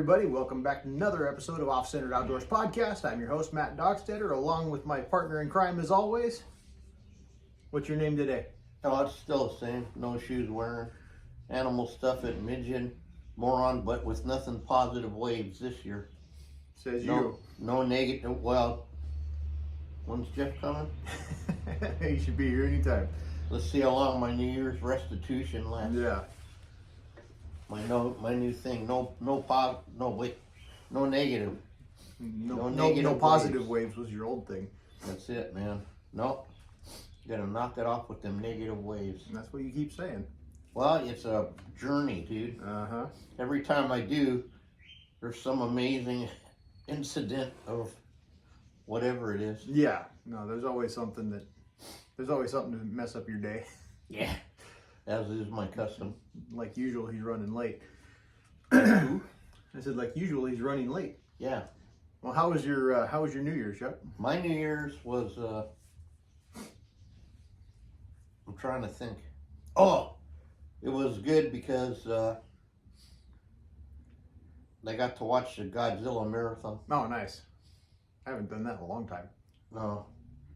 everybody. Welcome back to another episode of OffCentered Outdoors Podcast. I'm your host, Matt Dockstetter, along with my partner in crime as always. What's your name today? Oh, it's still the same. No shoes wearing. Animal stuff at Midgeon. Moron, but with nothing positive waves this year. Says you. No negative. Well, when's Jeff coming? He should be here anytime. Let's see how long my New Year's restitution lasts. Yeah. My new thing. No negative. No positive waves was your old thing. That's it, man. Nope. You gotta knock it off with them negative waves. And that's what you keep saying. Well, it's a journey, dude. Uh-huh. Every time I do, there's some amazing incident of whatever it is. Yeah. No, there's always something to mess up your day. Yeah. As is my custom. Like usual, he's running late. I said, like usual, he's running late. Yeah. Well, how was your New Year's, Chuck? My New Year's was, I'm trying to think. Oh, it was good because I got to watch the Godzilla marathon. Oh, nice. I haven't done that in a long time. No.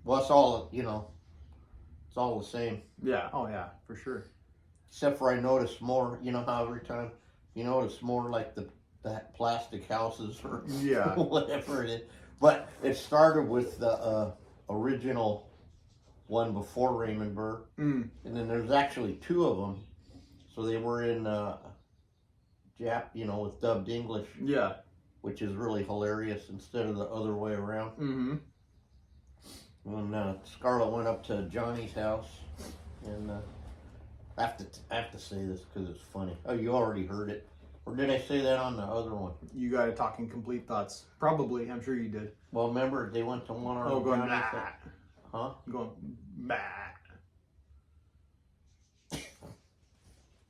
Well, it's all, it's all the same. Yeah. Oh, yeah, for sure. Except for I noticed more, how every time you notice more like that plastic houses or yeah. whatever it is. But it started with the original one before Raymond Burr. Mm. And then there's actually two of them. So they were in with dubbed English. Yeah. Which is really hilarious instead of the other way around. Mm-hmm. When Scarlett went up to Johnny's house, and I have to say this because it's funny. Oh, you already heard it. Or did I say that on the other one? You got it talking complete thoughts. Probably. I'm sure you did. Well, remember, they went to one of our going Johnny's bah. house. Huh? Going bah.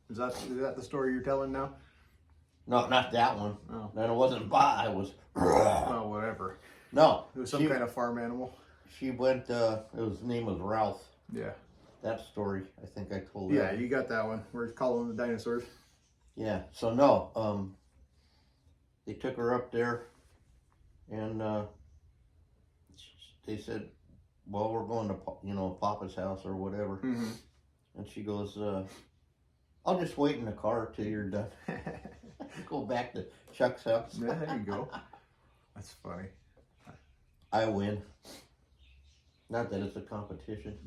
Is that the story you're telling now? No, not that one. Oh. Then it wasn't bah, it was oh, whatever. No. It was some kind of farm animal. She went, his name was Ralph. Yeah. That story, I think I told you. Yeah, you got that one. Where he's calling the dinosaurs. Yeah, so no, they took her up there, and they said, well, we're going to, Papa's house or whatever. Mm-hmm. And she goes, I'll just wait in the car till you're done. Go back to Chuck's house. Yeah, there you go. That's funny. I win. Not that it's a competition.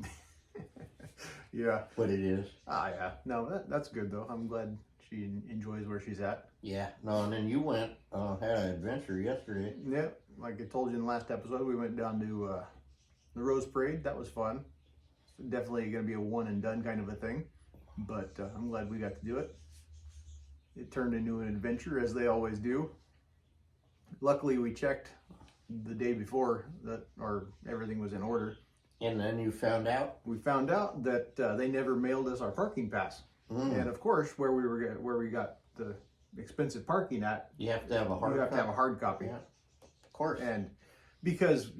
Yeah. But it is. Ah, yeah. No, that's good, though. I'm glad she enjoys where she's at. Yeah. No, and then you went, had an adventure yesterday. Yeah. Like I told you in the last episode, we went down to the Rose Parade. That was fun. Definitely going to be a one and done kind of a thing. But I'm glad we got to do it. It turned into an adventure, as they always do. Luckily, we checked the day before that everything was in order. And then you found out? We found out that they never mailed us our parking pass. Mm. And of course, where we got the expensive parking at, you have to have a hard copy. You have to have a hard copy. Yeah, of course. And because,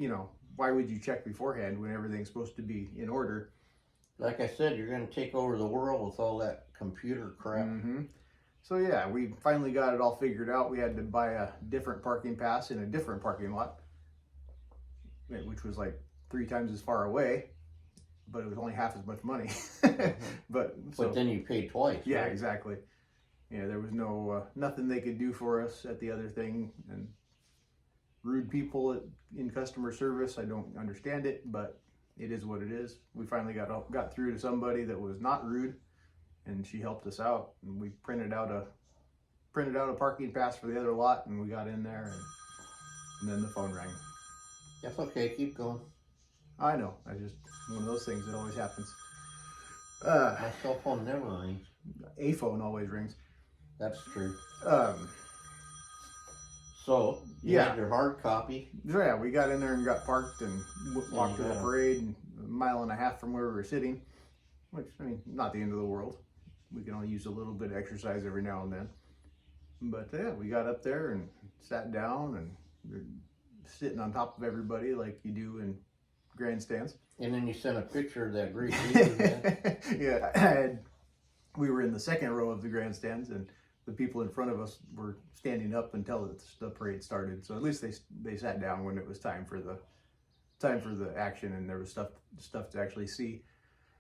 why would you check beforehand when everything's supposed to be in order? Like I said, you're going to take over the world with all that computer crap. Mm-hmm. So yeah, we finally got it all figured out. We had to buy a different parking pass in a different parking lot, which was like 3 times as far away, but it was only half as much money. Mm-hmm. But then you paid twice. Yeah, right? Exactly. Yeah, there was nothing they could do for us at the other thing, and rude people in customer service. I don't understand it, but it is what it is. We finally got through to somebody that was not rude, and she helped us out. And we printed out a parking pass for the other lot, and we got in there, and then the phone rang. That's okay. Keep going. I know. I just one of those things that always happens. My cell phone never rings. A phone always rings. That's true. So you had your hard copy. Yeah, we got in there and got parked and walked to the parade, and a mile and a half from where we were sitting, which, not the end of the world. We can only use a little bit of exercise every now and then. But yeah, we got up there and sat down, and we're sitting on top of everybody like you do in grandstands. And then you sent a picture of that great view. Yeah, we were in the second row of the grandstands, and the people in front of us were standing up until the parade started. So at least they sat down when it was time for the action, and there was stuff to actually see.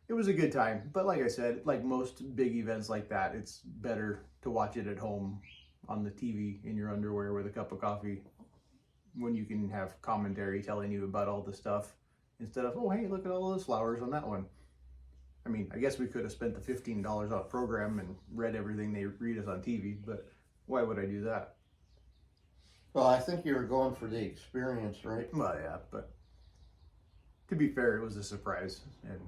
It was a good time, but like I said, like most big events like that, it's better to watch it at home on the TV in your underwear with a cup of coffee, when you can have commentary telling you about all the stuff instead of, oh, hey, look at all those flowers on that one. I mean, I guess we could have spent the $15 on a program and read everything they read us on TV, but why would I do that? Well, I think you were going for the experience, right? Well, yeah, but to be fair, it was a surprise, and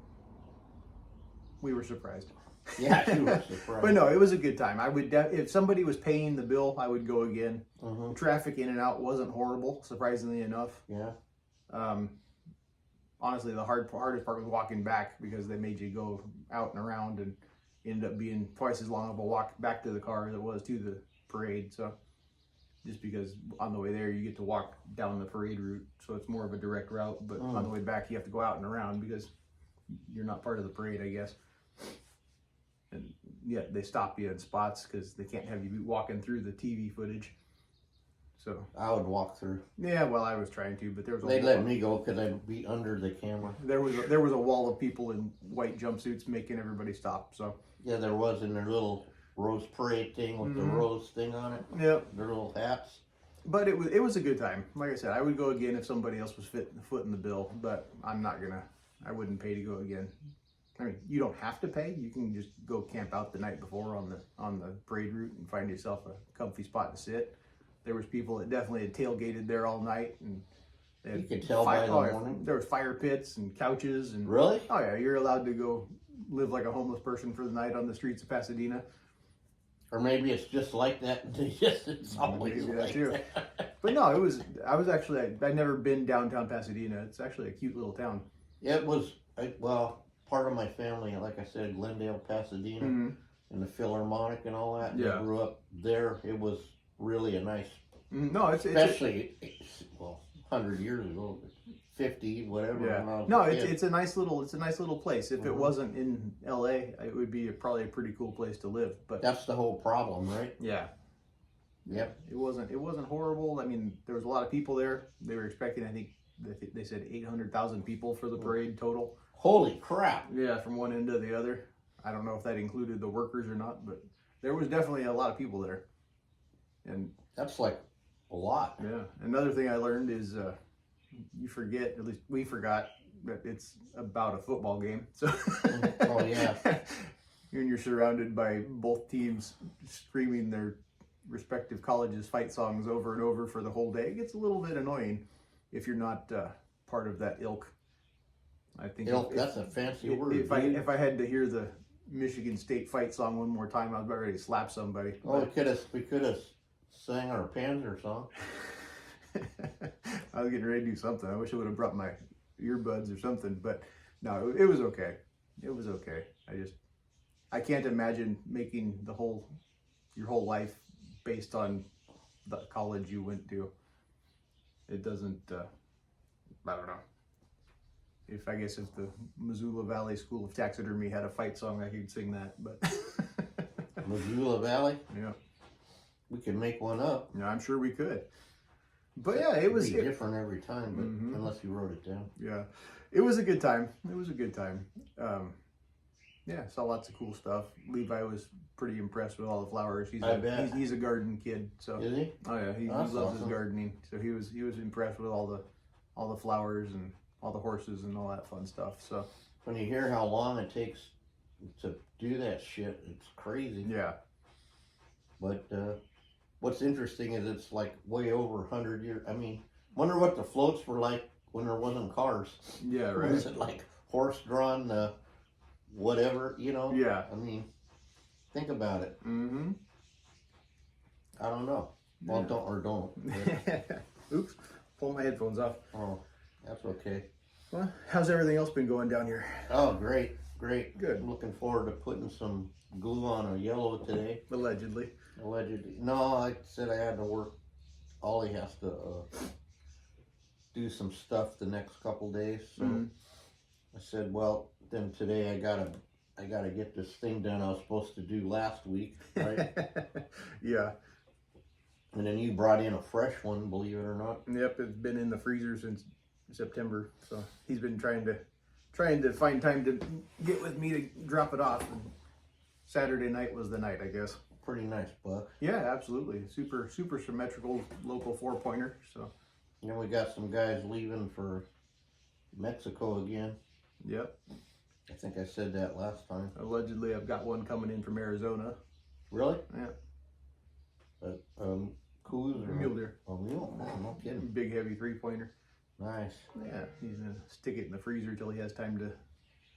we were surprised. Yeah, you were surprised. But no, it was a good time. I would, if somebody was paying the bill, I would go again. Mm-hmm. Traffic in and out wasn't horrible, surprisingly enough. Yeah. Honestly, the hardest part was walking back, because they made you go out and around, and ended up being twice as long of a walk back to the car as it was to the parade. So just because on the way there you get to walk down the parade route, so it's more of a direct route, but on the way back you have to go out and around because you're not part of the parade, I guess. And yeah, they stop you in spots because they can't have you walking through the TV footage. So I would walk through. yeah, well, I was trying to, but there was They'd let me go because I'd be under the camera. There was a wall of people in white jumpsuits making everybody stop. So Yeah, there was in their little rose parade thing with the rose thing on it. yeah, Their little hats. but it was a good time. Like I said, I would go again if somebody else was footing the bill, but I wouldn't pay to go again. I mean, you don't have to pay. You can just go camp out the night before on the parade route and find yourself a comfy spot to sit. There was people that definitely had tailgated there all night, and they had You could tell by the morning. There was fire pits and couches, and Really? oh yeah, you're allowed to go live like a homeless person for the night on the streets of Pasadena. Or maybe it's just like that. It's always Maybe that like too. that. But no, I'd never been downtown Pasadena. It's actually a cute little town. It was, part of my family, like I said, Glendale, Pasadena, and the Philharmonic and all that. Yeah. They grew up there. It was really a nice, No, especially, 100 years ago, 50, whatever. yeah. when I was No, a kid. it's a nice little place. If it wasn't in LA, it would be probably a pretty cool place to live. But That's the whole problem, right? yeah. Yep. It wasn't horrible. I mean, there was a lot of people there. They were expecting, I think they said 800,000 people for the parade total. Holy crap. Yeah, from one end to the other. I don't know if that included the workers or not, but there was definitely a lot of people there. And That's like a lot. yeah, another thing I learned is you forget, at least we forgot, that it's about a football game. So Oh, yeah. when you're surrounded by both teams screaming their respective colleges' fight songs over and over for the whole day, it gets a little bit annoying if you're not part of that ilk. I think That's a fancy word. If I had to hear the Michigan State fight song one more time, I was about ready to slap somebody. Oh, we could have sang our Panzer song. I was getting ready to do something. I wish I would have brought my earbuds or something, but no, it was okay. It was okay. I can't imagine making your whole life based on the college you went to. It doesn't, I don't know. If the Missoula Valley School of Taxidermy had a fight song, I could sing that, but. Missoula Valley? Yeah. We could make one up. Yeah, I'm sure we could. But yeah, it was different every time, but unless you wrote it down. Yeah, it was a good time. It was a good time. Yeah, saw lots of cool stuff. Levi was pretty impressed with all the flowers. He's a garden kid, so. Is he? Oh yeah, he That's loves his awesome. gardening. So he was impressed with all the flowers and all the horses and all that fun stuff. So When you hear how long it takes to do that shit, it's crazy. yeah, But what's interesting is it's like way over 100 years. I mean, wonder what the floats were like when there wasn't cars. yeah, right. Was it like horse-drawn, whatever, Yeah. I mean, think about it. Mm-hmm. I don't know. Well, Yeah. don't. Oops, pull my headphones off. Oh, that's okay. Well, how's everything else been going down here? Oh, great. Good. I'm looking forward to putting some glue on a yellow today. Allegedly. Allegedly. No, I said I had to work. Ollie has to do some stuff the next couple days. So I said, well, then today I gotta I got to get this thing done I was supposed to do last week, right? Yeah. And then you brought in a fresh one, believe it or not. Yep, it's been in the freezer since September, so he's been trying to find time to get with me to drop it off. And Saturday night was the night, I guess. Pretty nice buck. Yeah, absolutely. Super symmetrical local 4-pointer. So. And we got some guys leaving for Mexico again. Yep. I think I said that last time. Allegedly, I've got one coming in from Arizona. Really? Yeah. Coos or Mule deer. Oh, mule? Oh, no kidding. Big, heavy 3-pointer. Nice. Yeah, he's gonna stick it in the freezer till he has time to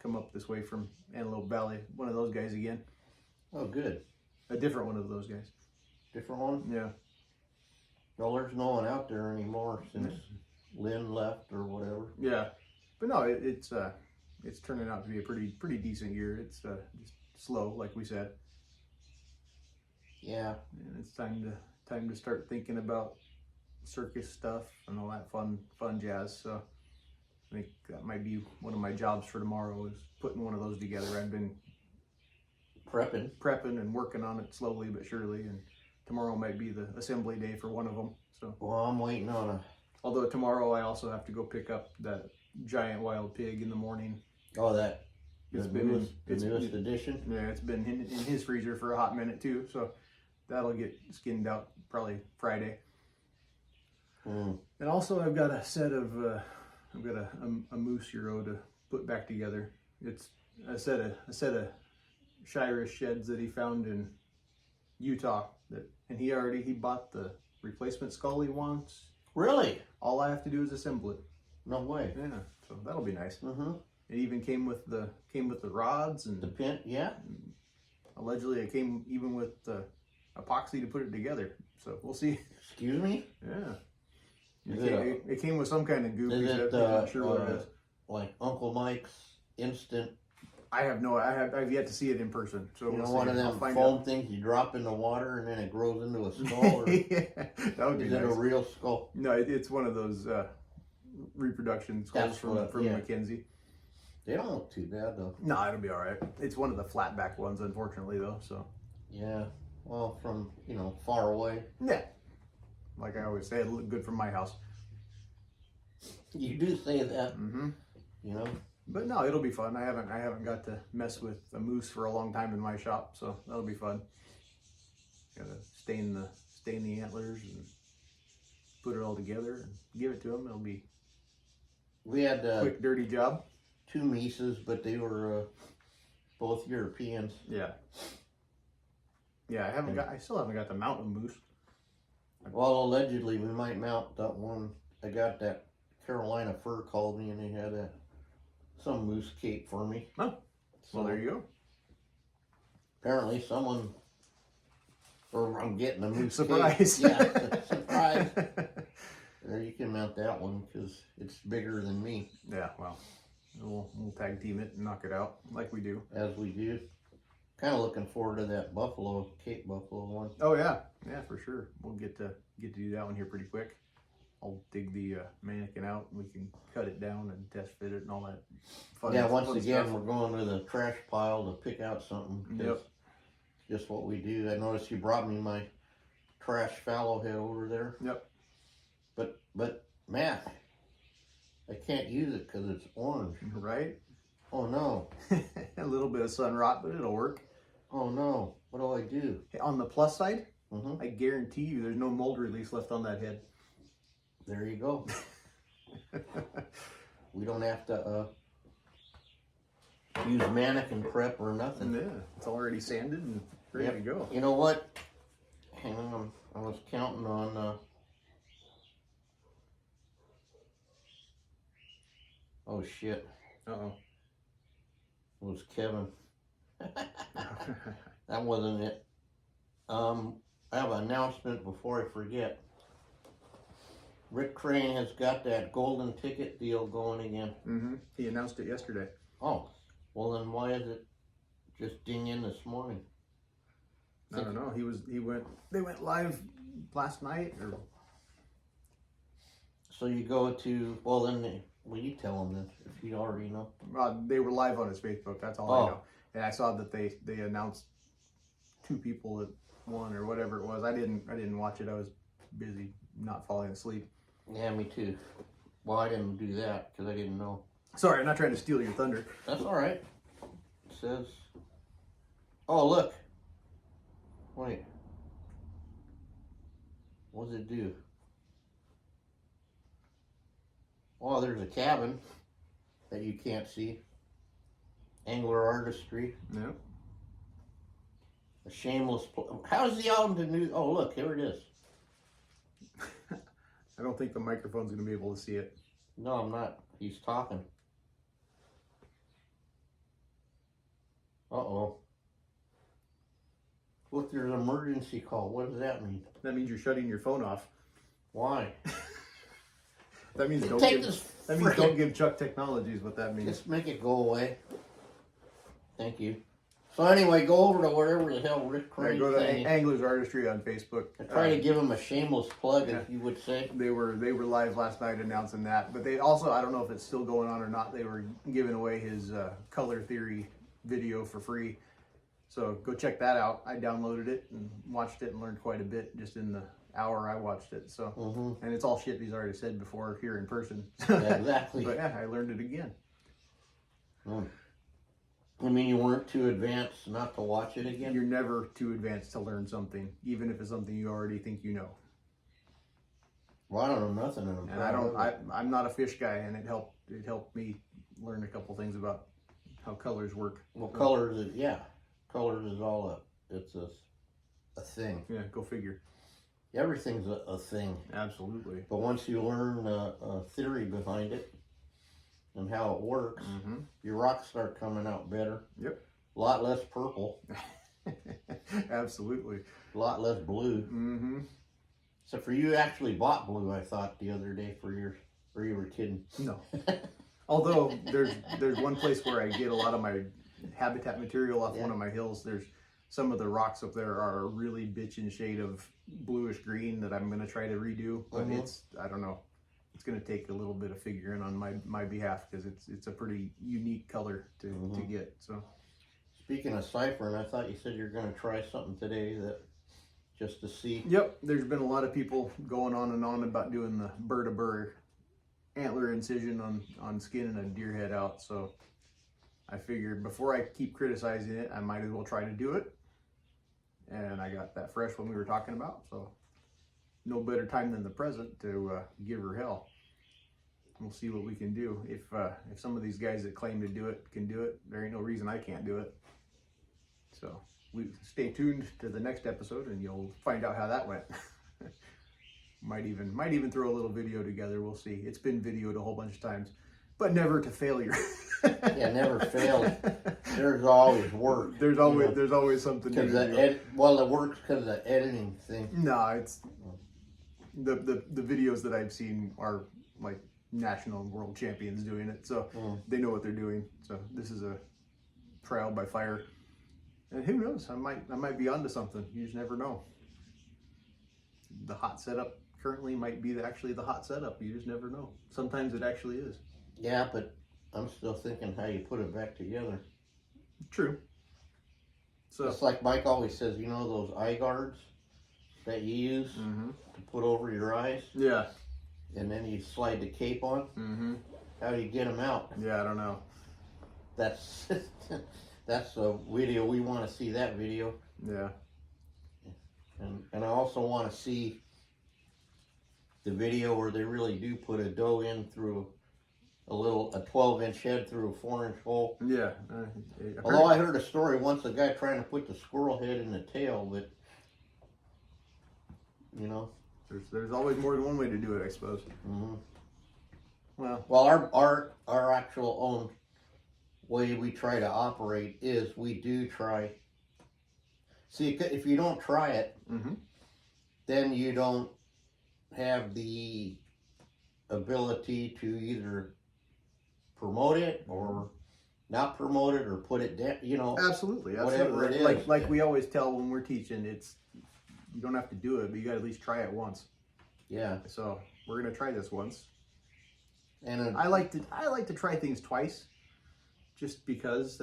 come up this way from Antelope Valley. One of those guys again. Oh, good. A different one of those guys. Different one? Yeah. Well, there's no one out there anymore since Lynn left or whatever. Yeah, but no, it's turning out to be a pretty decent year. It's just slow, like we said. Yeah. And it's time to start thinking about circus stuff and all that fun jazz. So I think that might be one of my jobs for tomorrow, is putting one of those together. I've been prepping and working on it slowly but surely, and tomorrow might be the assembly day for one of them. So, well, I'm waiting on although tomorrow I also have to go pick up that giant wild pig in the morning. that It's the been newest edition. Yeah, it's been in his freezer for a hot minute too, so that'll get skinned out probably Friday. And also I've got a set of a moose euro to put back together. It's a set of Shirish sheds that he found in Utah, and he bought the replacement skull he wants. Really? All I have to do is assemble it. No way. Yeah, so that'll be nice. Mm-hmm. It even came with the rods and The pin, yeah. allegedly it came even with the epoxy to put it together. So we'll see. Excuse me? Yeah. It came with some kind of goop. Is it I'm not sure what it is. like Uncle Mike's instant? I've yet to see it in person. So You know, we'll one see. of them I'll find foam out. things you drop in the water and then it grows into a skull? Or Yeah, that would be is nice. it a real skull? No, it's one of those reproduction skulls That's from yeah. Mackenzie. They don't look too bad though. No, it'll be all right. It's one of the flat back ones, unfortunately, though. So Yeah. Well, from far away. yeah, like I always say, it looked good from my house. You do say that. Mm-hmm. You know. But no, it'll be fun. I haven't got to mess with a moose for a long time in my shop, so that'll be fun. Gotta stain the antlers and put it all together and give it to them. It'll be We had quick, dirty job. 2 Mises, but they were both Europeans. Yeah. Yeah, I still haven't got the mountain moose. Well, allegedly we might mount that one. I got that Carolina Fur called me and they had some moose cape for me. Oh, So well, there you go. apparently someone, or I'm getting a moose Surprise. cape. Yeah, surprise. There, you can mount that one because it's bigger than me, Yeah, well, we'll tag team it and knock it out like we do. as we do. Kind of looking forward to that Cape Buffalo one. Oh yeah, for sure. We'll get to do that one here pretty quick. I'll dig the mannequin out and we can cut it down and test fit it and all that fun. Yeah, once fun again, stuff. we're going to the trash pile to pick out something. 'Cause Yep. it's just what we do. I noticed you brought me my trash fallow head over there. Yep. But Matt, I can't use it because it's orange. Right? Oh no. A little bit of sun rot, but it'll work. Oh no. What do I do? Hey, on the plus side, Mm-hmm. I guarantee you there's no mold release left on that head. There you go. We don't have to use mannequin prep or nothing. Yeah, it's already sanded and ready Yep. to go. You know what? Hang on. I was counting on. Oh shit! Uh-oh. It was Kevin. That wasn't it. I have an announcement before I forget. Rick Crane has got that golden ticket deal going again. Mm-hmm. He announced it yesterday. Oh, well then why is it just ding in this morning? I don't know. They went live last night, or So you go to, well then, will you tell him this if you already know? they were live on his Facebook. That's all I know. And I saw that they announced 2 people that won or whatever it was. I didn't watch it. I was busy not falling asleep. Yeah, me too. Well, I didn't do that because I didn't know. Sorry, I'm not trying to steal your thunder. That's all right. It says, oh, look. Wait. What does it do? Oh, there's a cabin that you can't see. Angler artistry. Yep. A shameless. How's the out to new? Oh, look, here it is. I don't think the microphone's going to be able to see it. No, I'm not. He's talking. Uh-oh. Look, there's an emergency call. What does that mean? That means you're shutting your phone off. Why? That means Take don't give Chuck Technologies what that means. Just make it go away. Thank you. So anyway, go over to wherever the hell Rick Craig Go to thing. Anglers Artistry on Facebook. I try to give him a shameless plug, as you would say. They were live last night announcing that, but they also, I don't know if it's still going on or not, they were giving away his color theory video for free. So go check that out. I downloaded it and watched it and learned quite a bit just in the hour I watched it. So and it's all shit he's already said before here in person. Yeah, exactly. But yeah, I learned it again. I mean, you weren't too advanced not to watch it again? You're never too advanced to learn something, even if it's something you already think you know. Well, I don't know nothing. And I'm not a fish guy, and it helped me learn a couple things about how colors work. Well, colors is all it's a thing. Yeah, go figure. Everything's a thing. Absolutely. But once you learn a theory behind it and how it works, your rocks start coming out better. Yep. A lot less purple. Absolutely. A lot less blue. Except for you actually bought blue, I thought, the other day or you were kidding. No. Although there's one place where I get a lot of my habitat material off one of my hills. There's some of the rocks up there are a really bitchin' shade of bluish green that I'm gonna try to redo, but I don't know. It's gonna take a little bit of figuring on my behalf because it's a pretty unique color to get. So speaking of ciphering, I thought you said you're gonna try something today that just to see. Yep, there's been a lot of people going on and on about doing the burr-to-burr antler incision on skinning a deer head out. So I figured before I keep criticizing it, I might as well try to do it. And I got that fresh one we were talking about, so no better time than the present to give her hell. We'll see what we can do. If some of these guys that claim to do it can do it, there ain't no reason I can't do it. So we stay tuned to the next episode, and you'll find out how that went. might even throw a little video together. We'll see. It's been videoed a whole bunch of times, but never to failure. Yeah, never failed. There's always work. There's always something new. It works because of the editing thing. No, it's the videos that I've seen are like national and world champions doing it, so they know what they're doing. So this is a trial by fire, and who knows? I might be onto something. You just never know. The hot setup currently might be actually the hot setup. You just never know. Sometimes it actually is. Yeah, but I'm still thinking how you put it back together. True. So it's like Mike always says, you know those eye guards that you use to put over your eyes? Yeah. And then you slide the cape on? How do you get them out? Yeah, I don't know. That's a video. We want to see that video. Yeah. And I also want to see the video where they really do put a doe in through a 12-inch head through a 4-inch hole. Yeah. Although I heard a story once, a guy trying to put the squirrel head in the tail, but you know, there's always more than one way to do it, I suppose. Well, our actual own way we try to operate is we do try. See, if you don't try it, then you don't have the ability to either promote it or not promote it or put it down, you know. Absolutely. Whatever it is. Like we always tell when we're teaching, you don't have to do it, but you got to at least try it once. Yeah. So we're gonna try this once. And I like to try things twice, just because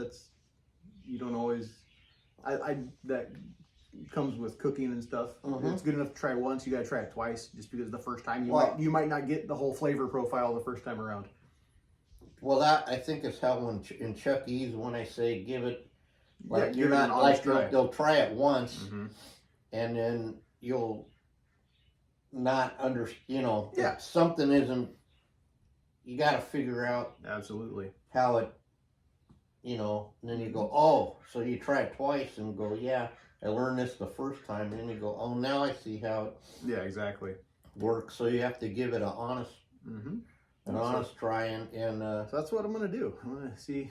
you don't always. I that comes with cooking and stuff. It's good enough to try once. You got to try it twice, just because the first time you might not get the whole flavor profile the first time around. Well, that I think is how in Chuck E's when I say give it, like Yeah, you're not like try. they'll try it once, and then you'll not something isn't. You got to figure out Absolutely how it, and then you go, oh, so you try it twice and go, yeah, I learned this the first time, and then you go, oh, now I see how it. Yeah, exactly. Works. So you have to give it an honest try, and so that's what I'm gonna do. I'm gonna see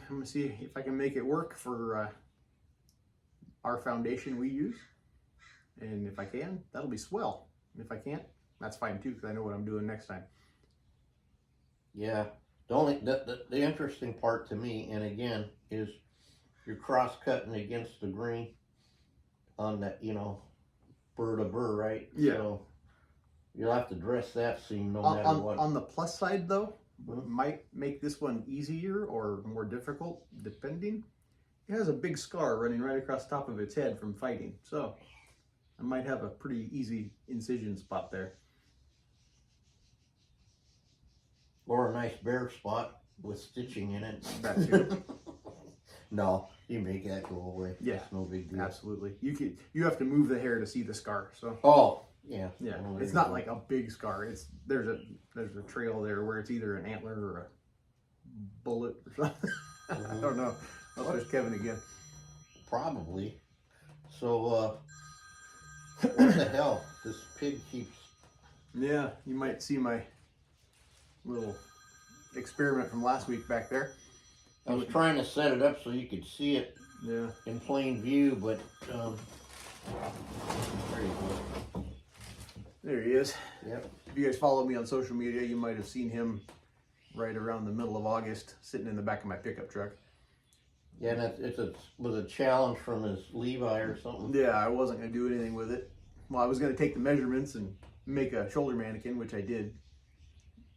if I can make it work for our foundation we use, and if I can, that'll be swell. If I can't, that's fine too, because I know what I'm doing next time. Yeah, the interesting part to me, and again, is you're cross cutting against the green on that, burr to burr, right? Yeah. So you'll have to dress that seam no matter what. On the plus side, though, what might make this one easier or more difficult, depending. It has a big scar running right across the top of its head from fighting, so I might have a pretty easy incision spot there. Or a nice bare spot with stitching in it. That too. No, you make that go away. Yeah, it's no big deal. Absolutely. You have to move the hair to see the scar. So. Oh, yeah. Yeah. It's not like a big scar. There's a trail there where it's either an antler or a bullet or something. I don't know. Oh, there's Kevin again. Probably. So, what the hell? This pig keeps. Yeah, you might see my little experiment from last week back there. I was trying to set it up so you could see it in plain view, but there you go. There he is. Yep. If you guys follow me on social media, you might have seen him right around the middle of August sitting in the back of my pickup truck. Yeah, and it was a challenge from his Levi or something. Yeah, I wasn't going to do anything with it. Well, I was going to take the measurements and make a shoulder mannequin, which I did.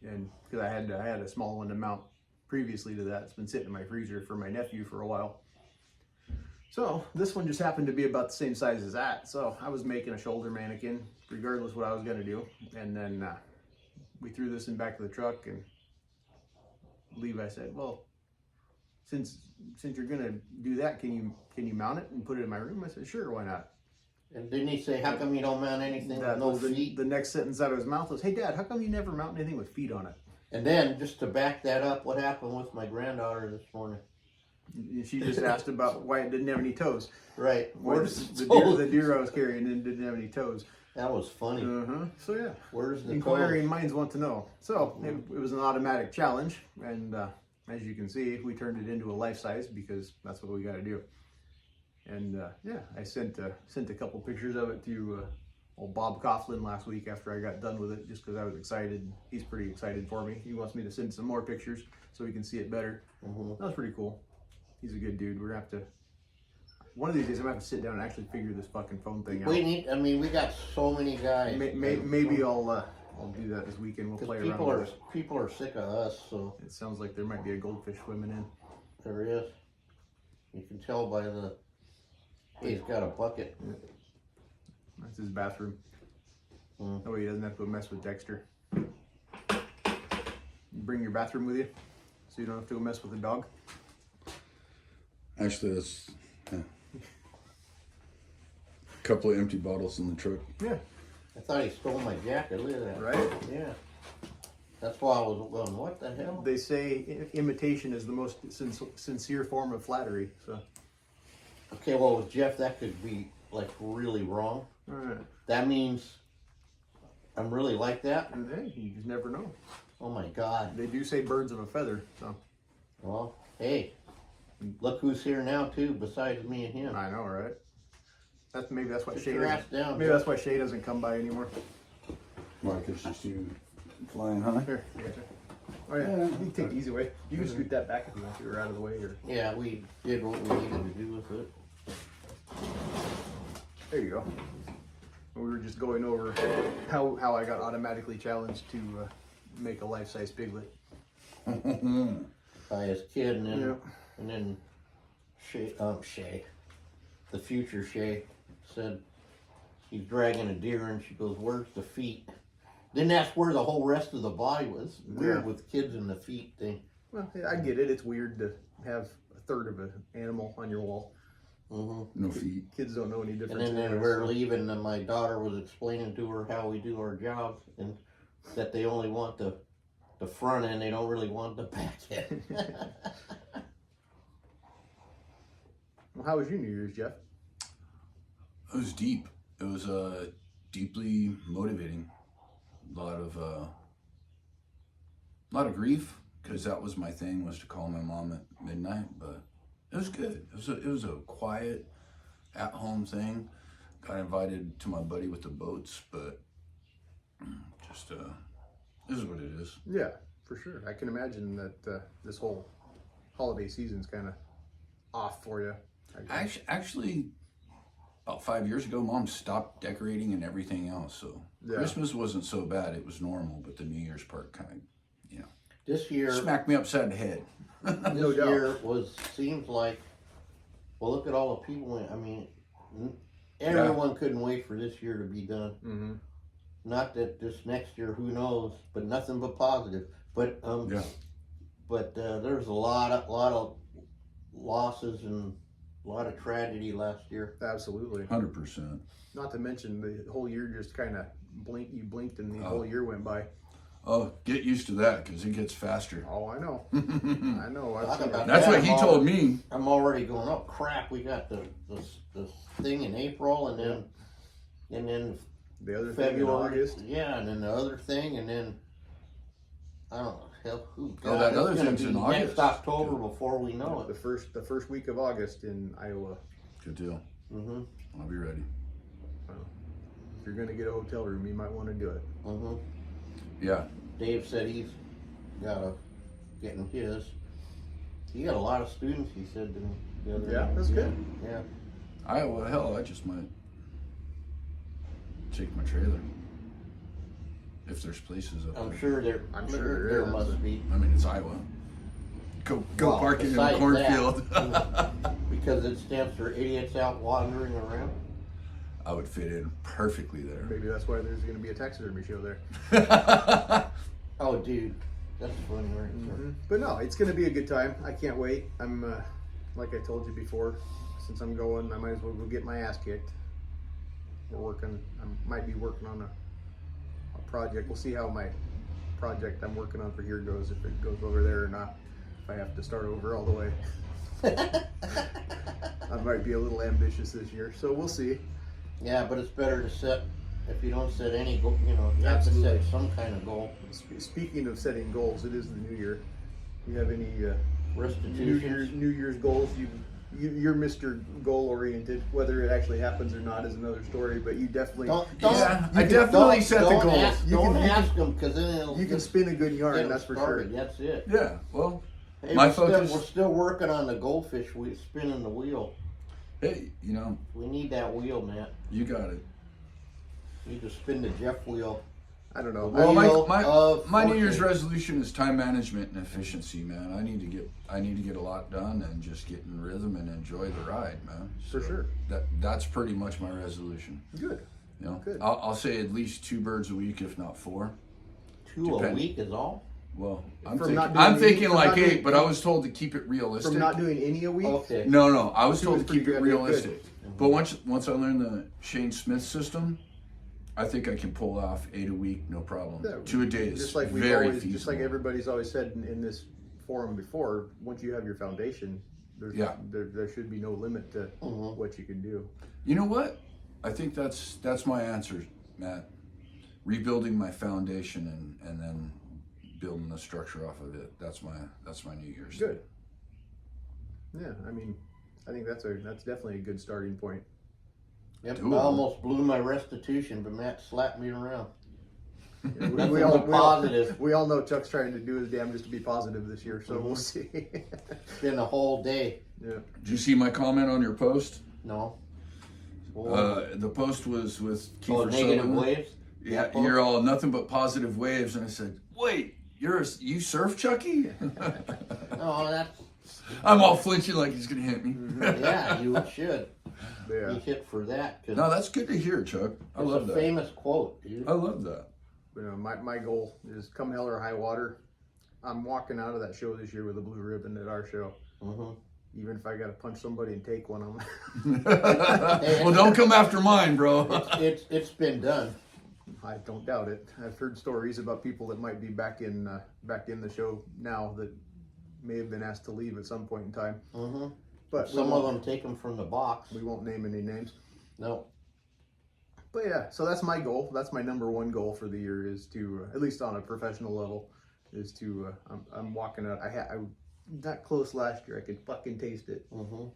And because I had a small one to mount previously to that. It's been sitting in my freezer for my nephew for a while. So this one just happened to be about the same size as that. So I was making a shoulder mannequin, regardless what I was going to do. And then we threw this in back of the truck, and Levi said, "Well, since you're going to do that, can you mount it and put it in my room?" I said, "Sure, why not?" And didn't he say, "How come you don't mount anything with no feet?" The next sentence out of his mouth was, "Hey, Dad, how come you never mount anything with feet on it?" And then, just to back that up, what happened with my granddaughter this morning? She just asked about why it didn't have any toes. Right. Where's the deer I was carrying didn't have any toes. That was funny. So yeah. Where's the inquiring minds want to know. So it was an automatic challenge, and as you can see, we turned it into a life size because that's what we got to do. And I sent a couple pictures of it to old Bob Coughlin last week after I got done with it, just because I was excited. He's pretty excited for me. He wants me to send some more pictures so he can see it better. That was pretty cool. He's a good dude. We're gonna have to. One of these days, I'm gonna have to sit down and actually figure this fucking phone thing out. We got so many guys. Maybe I'll do that this weekend. We'll play around with it. People are sick of us, so. It sounds like there might be a goldfish swimming in. There is. You can tell by the. He's got a bucket. Yeah. That's his bathroom. Oh, he doesn't have to mess with Dexter. You bring your bathroom with you, so you don't have to go mess with the dog. Actually, that's a couple of empty bottles in the truck. Yeah. I thought he stole my jacket. Look at that. Right? Yeah. That's why I was going, what the hell? They say imitation is the most sincere form of flattery. So. Okay, well, with Jeff, that could be like really wrong. All right. That means I'm really like that. And hey, you just never know. Oh my God. They do say birds of a feather. So. Well, hey, look who's here now too, besides me and him. I know, right? Maybe that's why Shay. Maybe that's why Shay doesn't come by anymore. Why? Because she's too flying high. Here, oh yeah, you can take the easy way. You can scoot that back if you want to, or out of the way, or. Yeah, we did what we needed to do with it. There you go. We were just going over how I got automatically challenged to make a life-size piglet. By his kid, and then Shay, the future Shay, said he's dragging a deer and she goes, "Where's the feet?" Didn't ask where the whole rest of the body was. Weird Yeah. with kids and the feet thing. Well, I get it. It's weird to have a third of an animal on your wall. No feet. Kids don't know any And difference. then we were leaving, and my daughter was explaining to her how we do our jobs, and that they only want the front end, they don't really want the back end. Well, how was your New Year's, Jeff? It was deep. It was deeply motivating. A lot of grief, because that was my thing, was to call my mom at midnight. But it was good. It was a quiet, at-home thing. Got invited to my buddy with the boats, but just this is what it is. Yeah, for sure. I can imagine that this whole holiday season's kind of off for you. Actually, about 5 years ago, Mom stopped decorating and everything else. So Yeah. Christmas wasn't so bad; it was normal. But the New Year's part kind of, This year, smacked me upside the head. No this doubt. year seems like, well, look at all the people. I mean, everyone couldn't wait for this year to be done. Mm-hmm. Not that this next year, who knows, but nothing but positive. But there's a lot of losses and a lot of tragedy last year. Absolutely. 100%. Not to mention the whole year just kind of you blinked and the whole year went by. Oh, get used to that, because it gets faster. Oh, I know. I know. I've Talk seen about it. That's that. what he told me. I'm already going, oh crap, we got the thing in April, and then The other thing in February, August. yeah, and then the other thing, and then I don't know, hell, who? Oh, that it's other gonna thing's be in next August. October before we know The it. first week of August in Iowa. Good deal. Mhm, I'll be ready. If you're gonna get a hotel room, you might want to do it. mhm. Yeah. Dave said he's getting his. He got a lot of students. He said the other Yeah, day. that's good. Yeah. Iowa, hell, I just might take my trailer. If there's places up I'm there. sure there. I'm sure there there is. must be. I mean, it's Iowa. Go Well, park it in a besides cornfield. Because it stands for idiots out wandering around. I would fit in perfectly there. Maybe that's why there's gonna be a taxidermy show there. Oh, dude, that's funny, right? But no, it's gonna be a good time. I can't wait. I'm like I told you before, since I'm going, I might as well go get my ass kicked. I might be working on a project. We'll see how my project I'm working on for here goes, if it goes over there or not. If I have to start over all the way. I might be a little ambitious this year, so we'll see. Yeah, but it's better to set. If you don't set any goal, you have Absolutely. to set some kind of goal. Speaking of setting goals, it is the new year. You have any Restitution. New Year's goals? You're Mr. Goal oriented. Whether it actually happens or not is another story. But you definitely Yeah, I definitely set the goals. Don't You can- ask them, because then it'll you can just spin a good get yarn. 'em That's for started. sure. That's it. Yeah, well, Hey, My we're focus- still working on the goldfish. We spinning the wheel. hey, We need that wheel, Matt. you got it. You need to spin the Jeff wheel. I don't know. Well, Well, Wheel of my New Year's fortune. resolution is time management and efficiency, man. I need to get a lot done and just get in rhythm and enjoy the ride, man. For sure. That's pretty much my resolution. Good. Good. I'll say at least 2 birds a week, if not 4. 2 a Depend- week is all. Well, From not doing any- from like not doing- 8, but I was told to keep it realistic. From not doing any a week. Okay. No, I was Two told is to keep pretty it good, yeah, realistic. But once I learned the Shane Smith system, I think I can pull off 8 a week, no problem. Yeah, 2 a day is Just like very feasible. just like everybody's always said in this forum before. Once you have your foundation, there should be no limit to what you can do. You know what? I think that's my answer, Matt. Rebuilding my foundation and then building the structure off of it. That's my New Year's. Good. Yeah, I mean, I think that's definitely a good starting point. Yep, Doable. I almost blew my restitution, but Matt slapped me around. Yeah, Nothing but positive. We all know Chuck's trying to do his damnedest to be positive this year, so we'll see. It's been a whole day. Yeah. Did you see my comment on your post? No. The post was with Kiefer Negative Sutherland. waves. Yeah, That post? you're all nothing but positive waves, and I said, "Wait, you surf, Chucky?" No, I'm all flinching like he's gonna hit me. Yeah, you should Yeah. be hit for that. 'Cause No, that's good to hear, Chuck. I it's love a that. famous quote, dude. I love that. You know, my goal is come hell or high water. I'm walking out of that show this year with a blue ribbon at our show. Mm-hmm. Even if I got to punch somebody and take one of them. Well, don't come after mine, bro. It's been done. I don't doubt it. I've heard stories about people that might be back in the show now that may have been asked to leave at some point in time. Mm-hmm. But Some of them take them from the box. we won't name any names. No. But yeah, so that's my goal. That's my number one goal for the year is to, at least on a professional level, is to. I'm walking out. I got close last year. I could fucking taste it. Mm-hmm.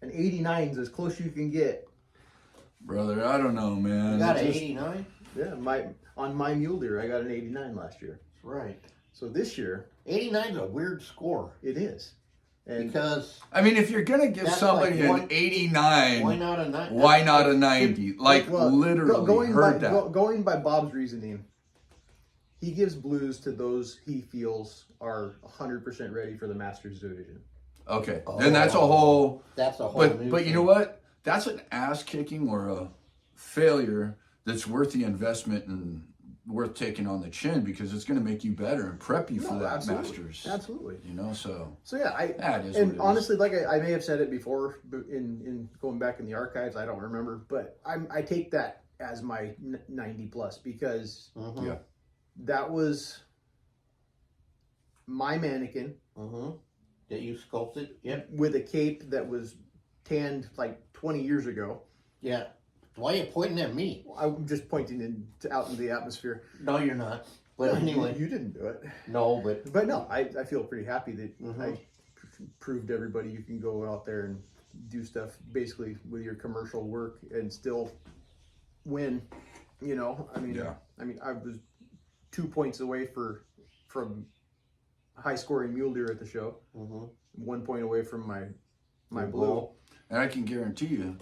An 89 is as close you can get. Brother, I don't know, man. You got an It's just- 89? Yeah, on my mule deer, I got an 89 last year. That's right. So this year, 89 is a weird score. it is. And Because I mean, if you're gonna give That's somebody like one- an 89, why not a 90? why not a 90? Like, well, literally, going heard by, that. going by Bob's reasoning, he gives blues to those he feels are 100% ready for the Masters division. Okay, then that's a whole. That's a whole new But you thing. know what? That's an ass kicking or a failure that's worth the investment and worth taking on the chin because it's going to make you better and prep you for No, that absolutely. Masters. Absolutely. You know, so So yeah, that is. and what it is. honestly, like I may have said it before, but in going back in the archives, I don't remember, but I take that as my 90 plus because Mm-hmm. Yeah. that was my mannequin Mm-hmm. That you sculpted? Yep. with a cape that was tanned like 20 years ago. Yeah. Why are you pointing at me? I'm just pointing out into the atmosphere. No, you're not. But anyway, you didn't do it. no, but No, I feel pretty happy that Mhm. I proved to everybody you can go out there and do stuff basically with your commercial work and still win. You know, I mean, Yeah. I was 2 points away from high scoring mule deer at the show. mm-hmm. 1 point away from my Your blue. goal. And I can guarantee you,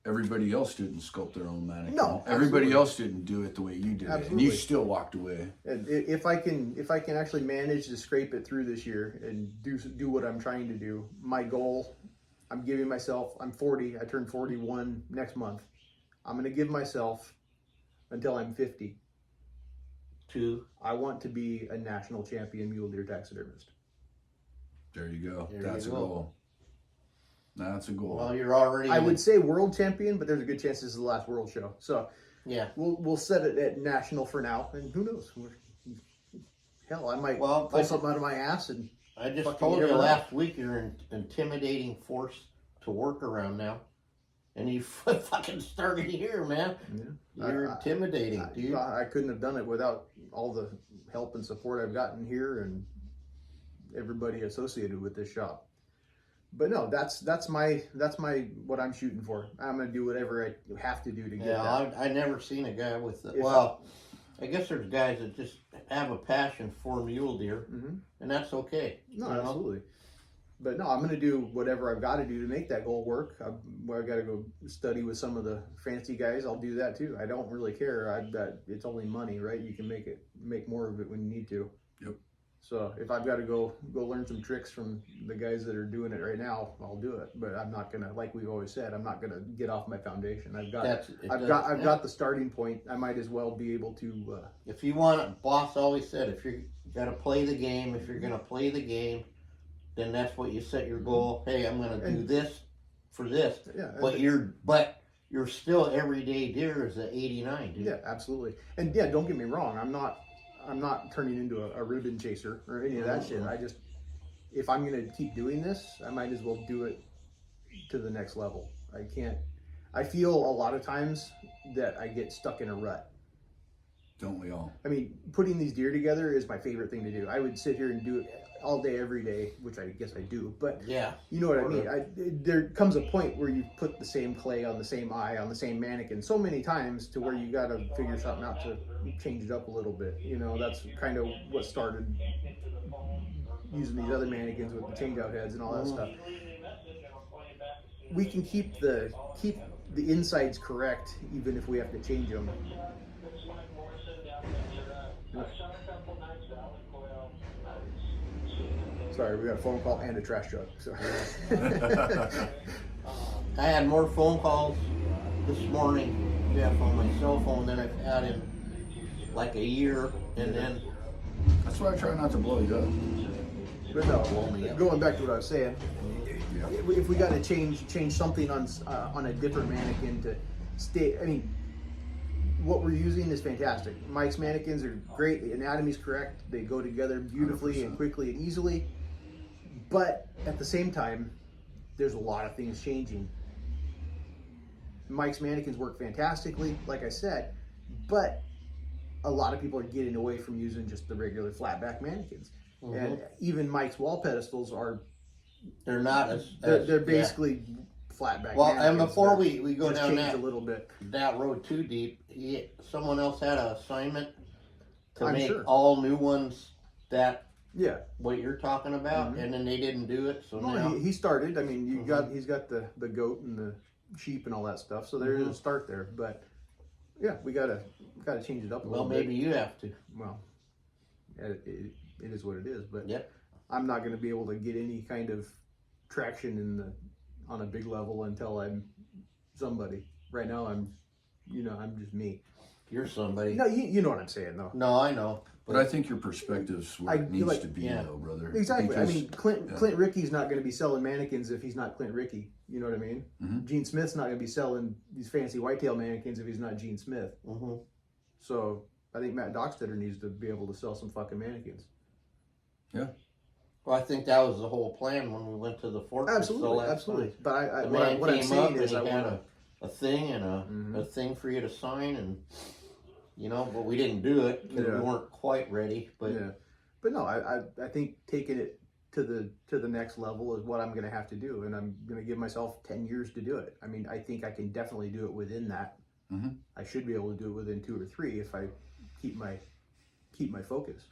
everybody else didn't sculpt their own mannequin. No, everybody absolutely. else didn't do it the way you did it, and Absolutely. you still walked away. And if I can actually manage to scrape it through this year and do what I'm trying to do, my goal, I'm giving myself. I'm 40. I turn 41 next month. I'm going to give myself until I'm 50. I want to be a national champion mule deer taxidermist. There you go. There That's you a go. goal. That's a goal. Well, you're already. I would say world champion, but there's a good chance this is the last world show. So Yeah. we'll set it at national for now, and who knows? Hell, I might Well, pull something out of my ass and. I just Fucking told you never know. last week you're an intimidating force to work around now. And you fucking started here, man. Yeah. You're intimidating, dude. I couldn't have done it without all the help and support I've gotten here and everybody associated with this shop. But no, that's my what I'm shooting for. I'm gonna do whatever I have to do to get that. I never seen a guy with the, If- well, I guess there's guys that just have a passion for mule deer, Mhm. and that's okay. No, you know? absolutely. But no, I'm gonna do whatever I've got to do to make that goal work. I got to go study with some of the fancy guys. I'll do that too. I don't really care. It's only money, right? You can make more of it when you need to. Yep. So if I've got to go learn some tricks from the guys that are doing it right now, I'll do it. But I'm not gonna, like we've always said, I'm not gonna get off my foundation. I've got the starting point. I might as well be able to. If you want, boss always said, if you're gonna play the game, then that's what you set your goal. Hey, I'm gonna do this for this. Yeah. But you're still everyday deer is an 89, dude. Yeah, absolutely. And yeah, don't get me wrong. I'm not turning into a ribbon chaser or any of that shit. I just, if I'm gonna keep doing this, I might as well do it to the next level. I feel a lot of times that I get stuck in a rut. Don't we all? I mean, putting these deer together is my favorite thing to do. I would sit here and do it all day, every day, which I guess I do. But Yeah. you know what I mean? There comes a point where you put the same clay on the same eye, on the same mannequin so many times to where you got to figure something out to change it up a little bit. You know, that's kind of what started using these other mannequins with the change-out heads and all that stuff. We can keep the insides correct even if we have to change them. Sorry, we got a phone call and a trash truck. So. I had more phone calls this morning, Jeff, on my cell phone than I've had in like a year, and then That's why I try not to blow you up. But no, going back to what I was saying, if we got to change something on a different mannequin to stay, I mean, what we're using is fantastic. Mike's mannequins are great. The anatomy's correct. They go together beautifully 100%. and quickly and easily. But at the same time, there's a lot of things changing. Mike's mannequins work fantastically, like I said, but a lot of people are getting away from using just the regular flat back mannequins. And even Mike's wall pedestals are, they're not they're basically flat back well, mannequins. and before we go Just down change a little bit. that road too deep, someone else had an assignment to I'm make sure. all new ones that Yeah. what you're talking about, and then they didn't do it. So Well, now he started. I mean, he's got the goat and the sheep and all that stuff. So there's a start there. But yeah, we gotta change it up a well, little maybe bit. you have to. Well, it is what it is. But Yep. I'm not going to be able to get any kind of traction on a big level until I'm somebody. Right now, I'm just me. You're somebody. No, you know what I'm saying, though. No, I know. But I think your perspective's where it needs to be, yeah. though, brother. Exactly. Because- I mean, Clint Ricky's not going to be selling mannequins if he's not Clint Ricky. You know what I mean? Mhm. Gene Smith's not going to be selling these fancy whitetail mannequins if he's not Gene Smith. Mm-hmm. So I think Matt Dockstetter needs to be able to sell some fucking mannequins. Well, I think that was the whole plan when we went to the fortress. Absolutely. But The man what I'm came saying up is and I he had want a thing and a thing for you to sign, and but we didn't do it because we weren't quite ready. But But no, I think taking it to the next level is what I'm going to have to do, and I'm going to give myself 10 years to do it. I mean, I think I can definitely do it within that. Mhm. I should be able to do it within 2 or 3 if I keep my focus.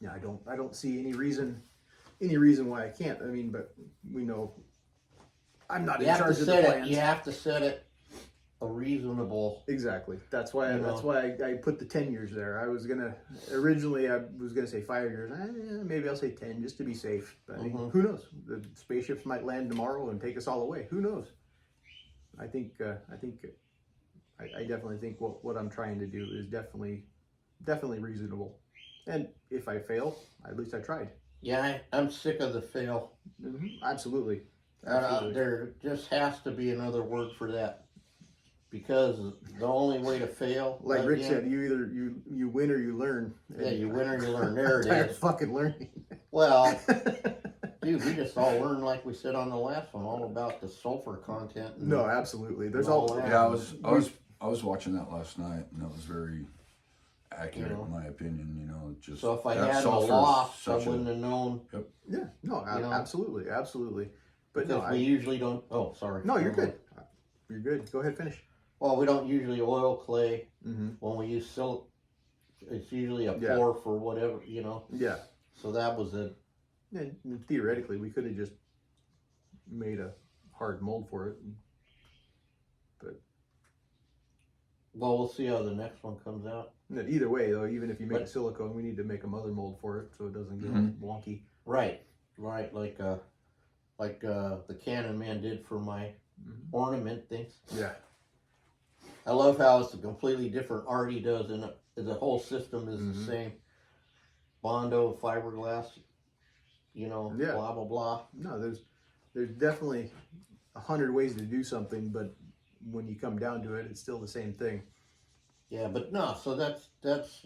Yeah, I don't see any reason why I can't. I mean, but we know I'm not you in have to charge of the set it. plans. You have to set it a reasonable. Exactly. That's why I put the 10 years there. I was gonna say 5 years. Maybe I'll say 10 just to be safe. But I mean, who knows? The spaceships might land tomorrow and take us all away. Who knows? I definitely think what I'm trying to do is definitely reasonable. And if I fail, at least I tried. Yeah, I'm sick of the fail. Absolutely. There just has to be another word for that, because the only way to fail, Like Rick said, you either you win or you learn. Yeah, you win or you learn. There it Tired is. fucking learning. Well, dude, we just all learned, like we said on the last one, all about the sulfur content. And No, absolutely. There's all all. that. Yeah, I was watching that last night, and that was very accurate in my opinion. Just So if I that had a sulfur's loss, I such a- wouldn't have known. Yeah. No. Absolutely. Absolutely. But Because no, we usually don't. Oh, sorry. No, you're good. You're good. Go ahead. Finish. Well, we don't usually oil clay Mm-hmm. when we use silk. It's usually a Yeah. pour for whatever, Yeah. So that was it. And theoretically, we could have just made a hard mold for it. Well, we'll see how the next one comes out. Either way, though, even if you make But- a silicone, we need to make a mother mold for it so it doesn't get wonky. Right. Like the Cannon man did for my ornament things. Yeah. I love how it's a completely different art he does, and the whole system is the same. Bondo, fiberglass, blah blah blah. No, there's definitely 100 ways to do something, but when you come down to it, it's still the same thing. Yeah, but no. So that's.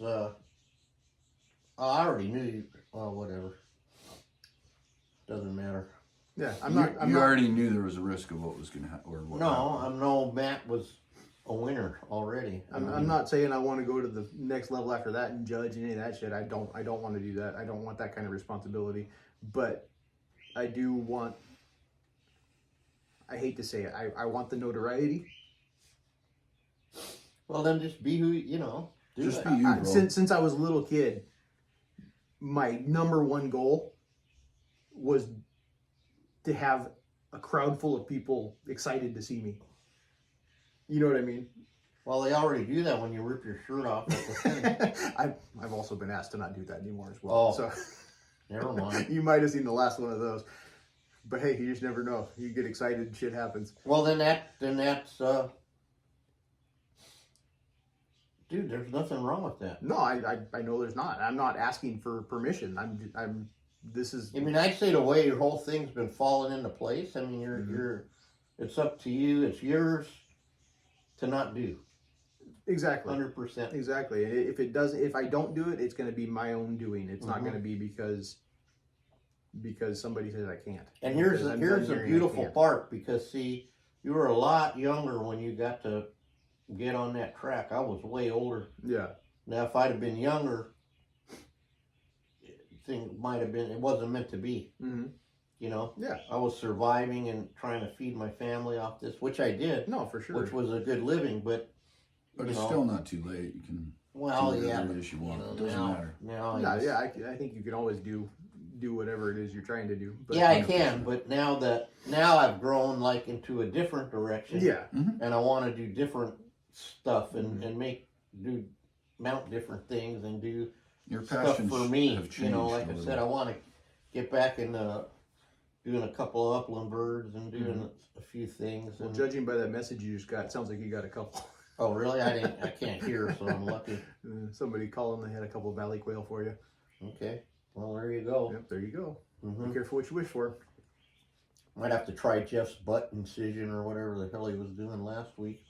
I already knew you. Well, whatever. Doesn't matter. Yeah, You already knew there was a risk of what was going to happen, or what. No, happened. I know Matt was a winner already. I'm not saying I want to go to the next level after that and judge any of that shit. I don't want to do that. I don't want that kind of responsibility. But I do want. I hate to say it. I want the notoriety. Well, then just be who do Just it. be you, bro. Since I was a little kid, my number one goal was to have a crowd full of people excited to see me. You know what I mean? Well, they already do that when you rip your shirt off at the thing. I've also been asked to not do that anymore as well. Oh. So Never mind. You might have seen the last one of those. But hey, you just never know. You get excited and shit happens. Well, then that's dude, there's nothing wrong with that. No, I know there's not. I'm not asking for permission. This is. I mean, I'd say the way your whole thing's been falling into place. I mean, you're. It's up to you. It's yours to not do. Exactly. 100%. Exactly. And if I don't do it, it's going to be my own doing. It's not going to be because somebody says I can't. And here's the beautiful part, because see, you were a lot younger when you got to get on that track. I was way older. Yeah. Now, if I'd have been younger, thing might have been. It wasn't meant to be. Mm-hmm. You know. Yeah. I was surviving and trying to feed my family off this, which I did. No, for sure. Which was a good living, but it's still not too late. You can do whatever it is you want. It doesn't matter. I think you can always do whatever it is you're trying to do. But yeah, I can, but now I've grown like into a different direction. Yeah. Mm-hmm. And I want to do different stuff and mount different things and do Your stuff passions for me. have changed. You know, like I said, I want to get back into doing a couple of upland birds and doing a few things. Well, judging by that message you just got, it sounds like you got a couple. Oh, really? I can't hear, so I'm lucky. Somebody calling, they had a couple of valley quail for you. Okay. Well, there you go. Yep, there you go. Mm-hmm. Be careful what you wish for. Might have to try Jeff's butt incision or whatever the hell he was doing last week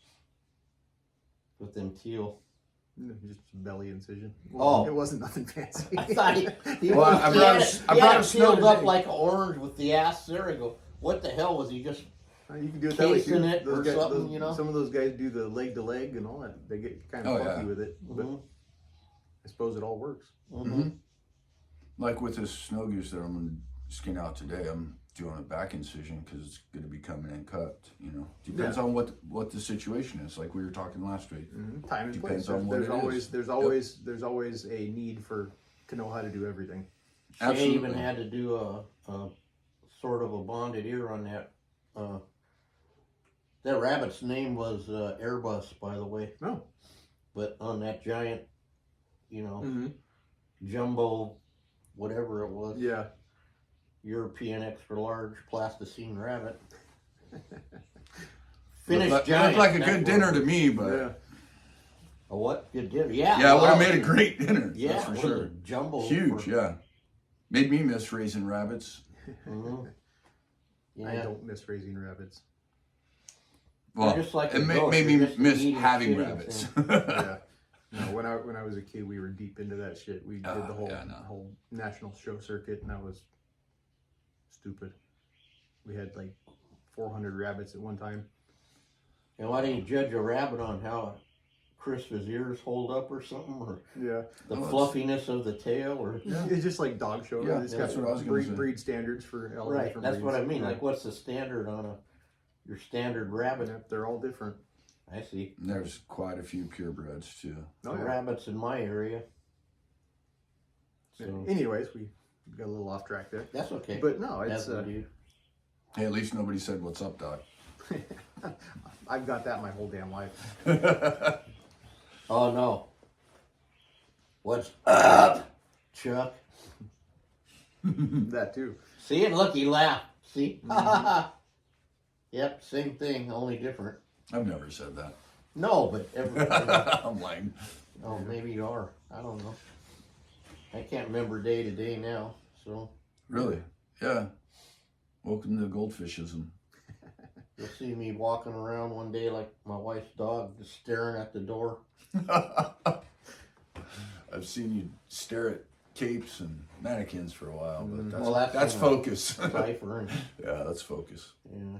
with them teal. Just belly incision. Well, it wasn't nothing fancy. I thought he I brought a snow peeled up today. like orange with the ass there. I go, what the hell was he just You can do it that way too. casing it or Those guys, something, you know? Some of those guys do the leg to leg and all that. They get kind of funky with it, but I suppose it all works. Mm-hmm. Like with this snow goose that I'm going to skin out today, I'm doing a back incision because it's going to be coming in cut. You know, depends on what the situation is. Like we were talking last week. Mm-hmm. Time and Depends place. on what There's always a need to know how to do everything. Absolutely. I even had to do a sort of a bonded ear on that. That rabbit's name was Airbus, by the way. Oh. But on that giant, jumbo, whatever it was. Yeah. European extra large plasticine rabbit. Finished Finished giant. giant. Looked like a That's good what dinner it to was. me, but Yeah. A what? Good dinner. Yeah. yeah, it would have well, made a great dinner. Yeah, that's for it was sure. a jumbo. Huge, yeah. Made me miss raising rabbits. Mm-hmm. I Yeah. don't miss raising rabbits. Well, just like it a goat, made you're me just miss eating having shit rabbits. Yeah. No, when I was a kid, we were deep into that shit. We did the no. whole national show circuit, and that was stupid. We had like 400 rabbits at one time. And why don't you judge a rabbit on how crisp his ears hold up or something, or Yeah. the fluffiness of the tail, or It's just like dog show. Yeah, It's that's got what I was gonna say. breed standards for all right? different That's breeds. what I mean. Yeah. Like, what's the standard on your standard rabbit? Yep, they're all different. I see. And there's quite a few purebreds too. Oh, yeah. Rabbits in my area. So Anyways, we got a little off track there. that's okay. But no, it's That's what you. Hey, at least nobody said what's up, Doc. I've got that my whole damn life. Oh no. What's up, Chuck? That too. See, and look, he laughed. See? Yep, same thing, only different. I've never said that. No, but I'm lying. oh, maybe you are. I don't know. I can't remember day to day now. So Really? Yeah. Welcome to goldfishism. you'll see me walking around one day like my wife's dog, just staring at the door. I've seen you stare at capes and mannequins for a while, but that's, Well, that's focus. Cipher and Yeah, that's focus. yeah.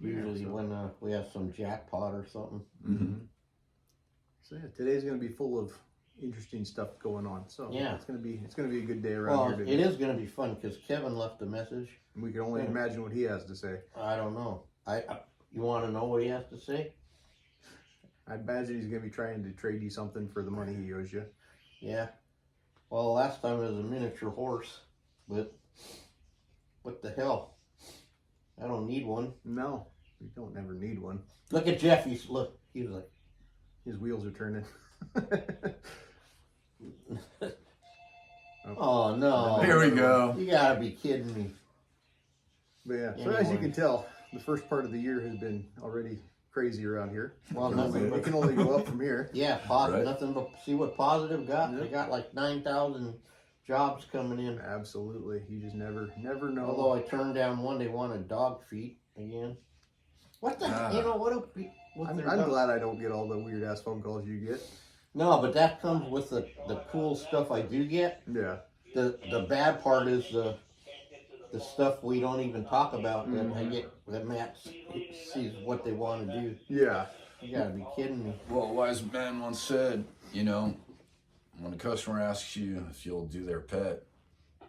Usually when we have some jackpot or something. Mm-hmm. So yeah, today's gonna be full of interesting stuff going on. So Yeah. it's gonna be a good day around Well, here it today. is going to be fun because Kevin left a message. We can only imagine what he has to say. I don't know. You want to know what he has to say? I imagine he's gonna be trying to trade you something for the money he owes you. Yeah. Well, last time it was a miniature horse, but what the hell? I don't need one. No, you don't ever need one. Look at Jeff. He was like, His wheels are turning. Oh no! Here we go. You gotta be kidding me. But yeah, so Anyway. as you can tell, the first part of the year has been already crazy around here. Well, It nothing can but only go up from here. yeah, positive. Right. Nothing but see what positive got. Yep. They got like 9,000 jobs coming in. Absolutely, you just never know. Although I turned down one, they wanted dog feet again. What the? You know what? I'm glad I don't get all the weird ass phone calls you get. No, but that comes with the cool stuff I do get. Yeah. The bad part is the stuff we don't even talk about that I get that Matt sees what they want to do. Yeah. You gotta be kidding me. Well, a wise man once said, you know, when a customer asks you if you'll do their pet,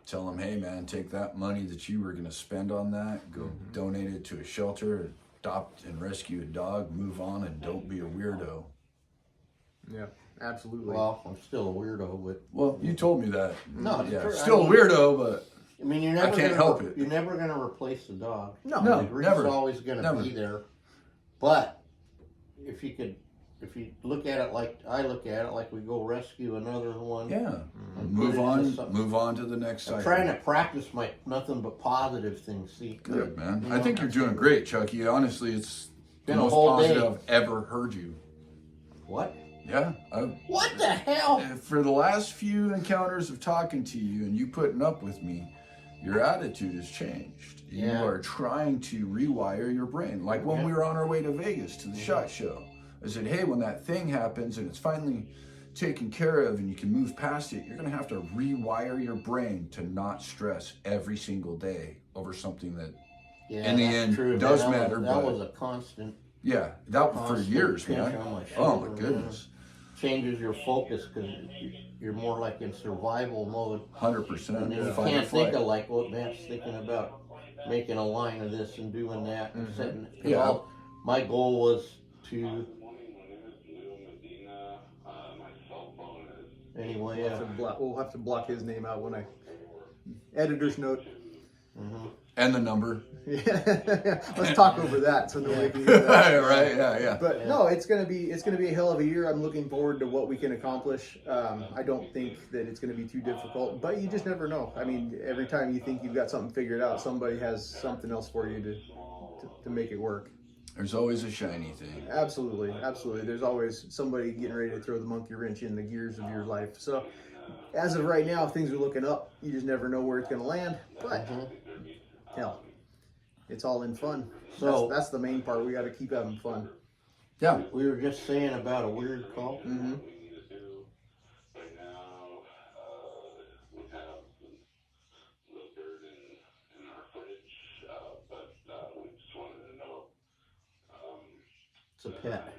tell them, hey man, take that money that you were going to spend on that, go donate it to a shelter, adopt and rescue a dog, move on, and don't be a weirdo. Yeah. Absolutely. Well, I'm still a weirdo, but Well, you told me that. no, it's Yeah, true. still I a mean, weirdo, but I mean, you're never can't gonna help it. You're never gonna replace the dog. no. No. The grief's never. always gonna Never. be there. But if you look at it like I look at it, like we go rescue another one. yeah, and move put it into on, something. move on to the next I'm cycle. trying to practice my nothing but positive things. See, Good, man. You I know, think you're doing great, Chucky. Honestly, it's the Been a most whole day. positive I've ever heard you. what? Yeah, What the hell? for the last few encounters of talking to you and you putting up with me, your attitude has changed. Yeah. You are trying to rewire your brain. Like when Yeah. we were on our way to Vegas to the SHOT Show. I said, hey, when that thing happens and it's finally taken care of and you can move past it, you're going to have to rewire your brain to not stress every single day over something that, Yeah, in the that's end, true, does man. matter, That but- was a constant. yeah, that for Constant years, pinch man. on my Oh my shoulder, goodness. Changes your focus because you're more like in survival mode. 100%. And then you Fight or can't think flight. of like what Matt's thinking about making a line of this and doing that and setting. Yeah. Well, my goal was to. Anyway, yeah. We'll have to block his name out when I editor's note. And the number. Yeah. Let's talk over that so nobody can hear that. Right, yeah. But no, it's gonna be a hell of a year. I'm looking forward to what we can accomplish. I don't think that it's gonna be too difficult, but you just never know. I mean, every time you think you've got something figured out, somebody has something else for you to make it work. There's always a shiny thing. Absolutely. There's always somebody getting ready to throw the monkey wrench in the gears of your life. So, as of right now, things are looking up. You just never know where it's gonna land. But hell, it's all in fun. So- that's the main part. We got to keep having fun. Yeah. We were just saying about a weird call. Mm-hmm. It's a pet.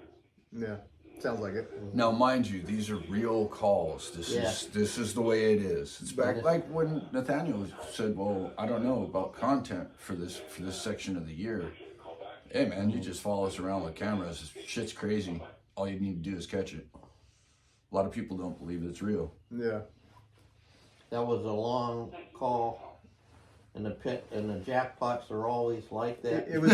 Yeah, sounds like it. Now, mind you, these are real calls. This is the way it is. It's back like when Nathaniel said, "Well, I don't know about content for this section of the year." Hey, man, you just follow us around with cameras. Shit's crazy. All you need to do is catch it. A lot of people don't believe it's real. Yeah. That was a long call, and the jackpots are always like that. It was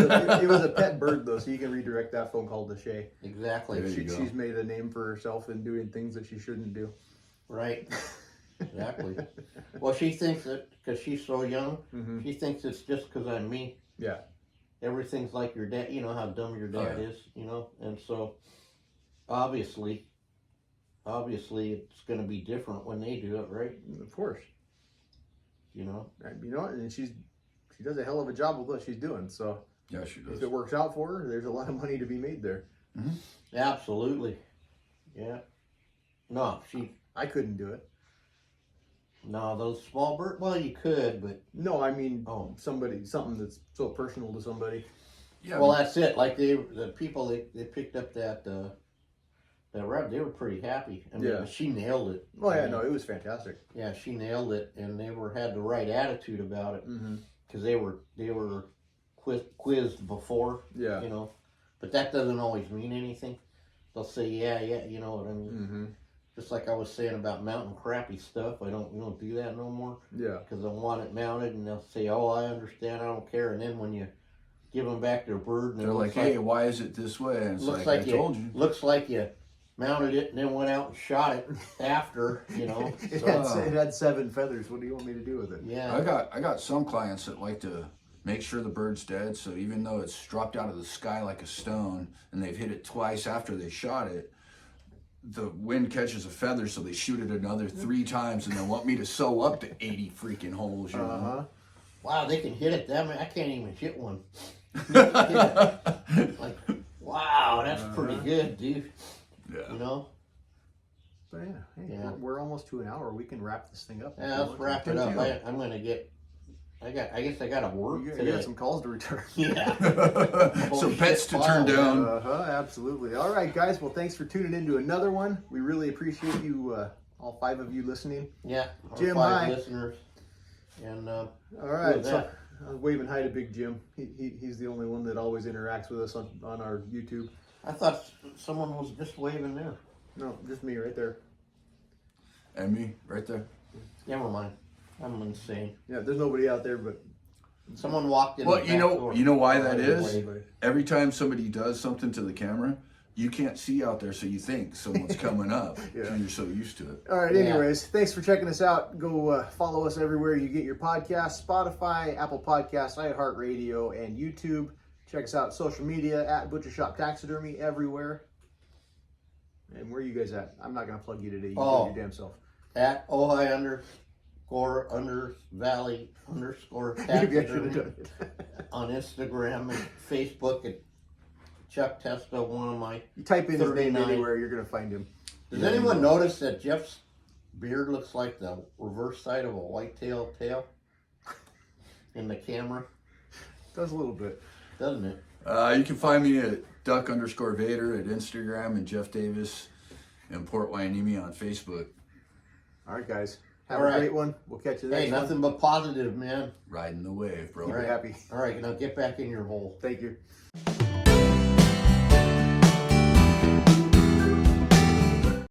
a pet bird though, so you can redirect that phone call to Shay. Exactly. There you go. She's made a name for herself in doing things that she shouldn't do. Right. Exactly. Well, she thinks that because she's so young, she thinks it's just because I'm me. Yeah. Everything's like your dad. You know how dumb your dad is, you know? And so, obviously it's going to be different when they do it, right? Of course. You know? You know, and she does a hell of a job with what she's doing. So Yeah, she does. if it works out for her, there's a lot of money to be made there. Absolutely. Yeah. No, I couldn't do it. no, those small bird, well, you could, but, No, I mean, Oh. something that's so personal to somebody. Yeah. well, that's it. Like the people, they picked up that rep, they were pretty happy. I mean, Yeah. she nailed it. Well, yeah, I mean, no, it was fantastic. Yeah, she nailed it, and they had the right attitude about it because they were quizzed before, Yeah. you know. But that doesn't always mean anything. They'll say, yeah, you know what I mean. Just like I was saying about mounting crappy stuff, we don't do that no more Yeah. because I want it mounted, and they'll say, oh, I understand, I don't care. And then when you give them back their bird, and They're like, hey, why is it this way? And it's looks like, like I told you. looks like you mounted it, and then went out and shot it after, you know. It So, had 7 feathers. What do you want me to do with it? yeah. I got some clients that like to make sure the bird's dead, so even though it's dropped out of the sky like a stone and they've hit it twice after they shot it, the wind catches a feather, so they shoot it another 3 times and then want me to sew up the 80 freaking holes, you know? Wow, they can hit it that much. I can't even hit one. Like, wow, that's pretty good, dude. Yeah. You know? But yeah, hey, Yeah. We're almost to an hour. We can wrap this thing up. if Yeah, you let's want wrap to. it up. I'm gonna get. I guess I gotta work You today. got some calls to return. Yeah. Some pets to turn down. Absolutely. All right, guys. Well, thanks for tuning in to another one. We really appreciate you, all 5 of you listening. Yeah. Our Jim, 5 hi. listeners. And All right. with So, that. waving hi to Big Jim. He's the only one that always interacts with us on our YouTube. I thought someone was just waving there. No, just me right there. And me, right there. Never mind. I'm insane. Yeah, there's nobody out there but. Someone walked in. Well, the back door. you know why that is? Anybody. Every time somebody does something to the camera, you can't see out there, so you think someone's coming up. Yeah. And you're so used to it. All right, Yeah. anyways, thanks for checking us out. Go follow us everywhere you get your podcasts, Spotify, Apple Podcasts, iHeart Radio, and YouTube. Check us out on social media at Butcher Shop Taxidermy everywhere. And where are you guys at? I'm not going to plug you today. You do Oh. your damn self. At Ojai_Valley_ Maybe I should have taxidermy done it. on Instagram and Facebook at Chuck Testo, one of my. You type in his name 39. anywhere, you're going to find him. Does anyone notice that Jeff's beard looks like the reverse side of a whitetail tail in the camera? Does a little bit. Doesn't it? You can find me at Duck_Vader at Instagram and Jeff Davis in Port Hueneme on Facebook. All right, guys. Have All a right. great one. We'll catch you next Hey, one. nothing but positive, man. Riding the wave, bro. Keep it happy. All right, now get back in your hole. Thank you.